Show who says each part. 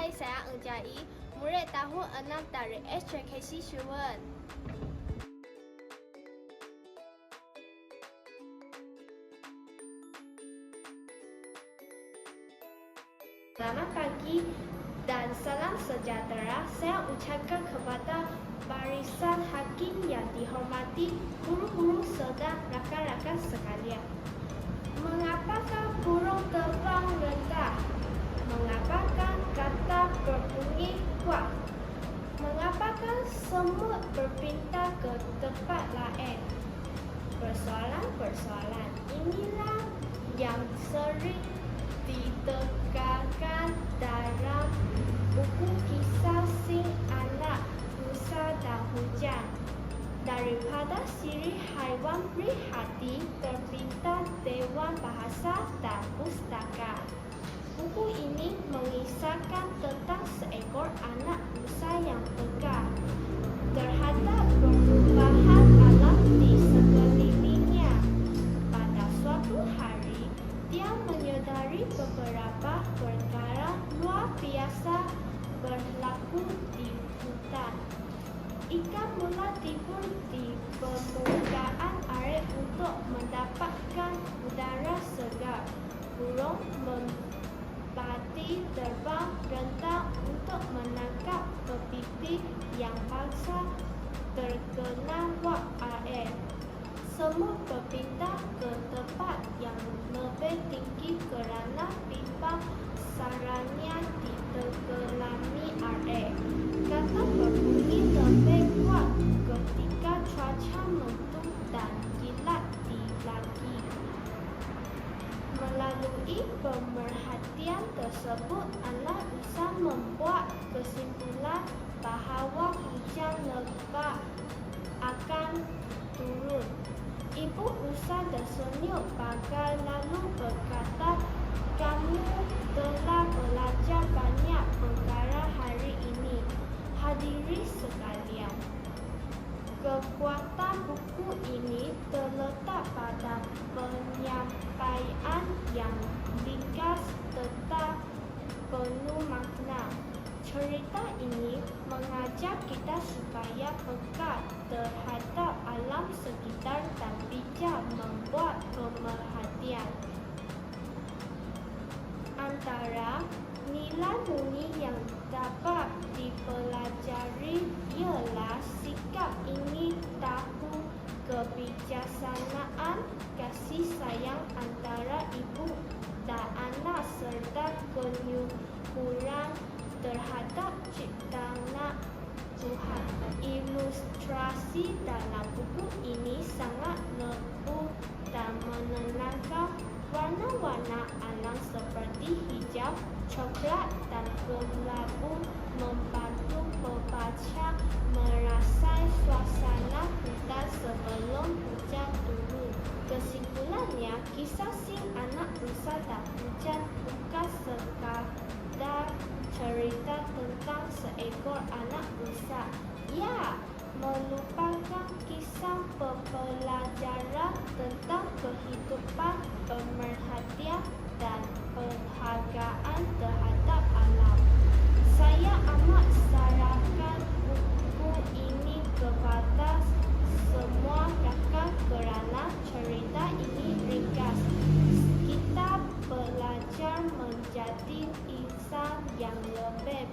Speaker 1: Hai, saya Eng Jai, murid tahun 6 dari SJKC Shuwen. Selamat pagi dan salam sejahtera. Saya ucapkan kepada barisan hakim yang dihormati, guru-guru serta rakan-rakan sekalian. Mengapakah burung terbang rendah? Mengapakah kata berbunyi kuat? Mengapakah semut berpindah ke tempat lain? Persoalan-persoalan inilah yang sering ditekankan dalam buku kisah Sing Anak Rusa dan Hujan daripada siri haiwan prihati terbitkan Dewan Bahasa dan Pustaka. Buku ini mengisahkan tentang seekor anak rusa yang peka terhadap perubahan alam di sekelilingnya. Pada suatu hari, dia menyadari beberapa perkara luar biasa berlaku di hutan. Ikan mula timbul di permukaan air untuk mendapatkan udara segar. Burung merpati terbang rendah untuk menangkap kepiting yang bangsa terkena wak air. Semut berpindah ke tempat yang lebih tinggi kerana pipa sarangnya ditenggelami air. Kata berbunyi lebih kuat ketika cuaca mendung dan kilat dilagi. Melalui pemerhatian tersebut, anak rusa membuat kesimpulan bahawa hujan lebat akan turun. Ibu rusa tersenyum bagai lalu berkata, "Kamu telah belajar banyak perkara hari ini." Hadirin sekalian, kekuatan buku ini terletak pada penyampaian yang ringkas tetapi penuh makna. Cerita ini mengajar kita supaya peka terhadap alam sekitar dan bijak membuat pemerhatian. Antara nilai murni yang dapat dipelajari ialah sikap ingin tahu, kebijaksanaan, kasih sayang antara ibu dan anak serta penyukuran terhadap ciptaan Tuhan. Ilustrasi dalam buku ini sangat lembut dan menenangkan. Warna-warna alam seperti hijau, coklat dan kelabu membantu pembaca merasai suasana hutan sebelum hujan turun. Kesimpulannya, kisah Sing Anak Rusa dan Hujan bukan sekadar cerita tentang seekor anak rusa. Ia merupakan kisah pembelajaran tentang kehidupan, pemerhatian dan penghargaan terhadap alam. Saya amat sarankan buku ini kepada semua rakan kerana cerita ini ringkas. Kita belajar menjadi insan yang lebih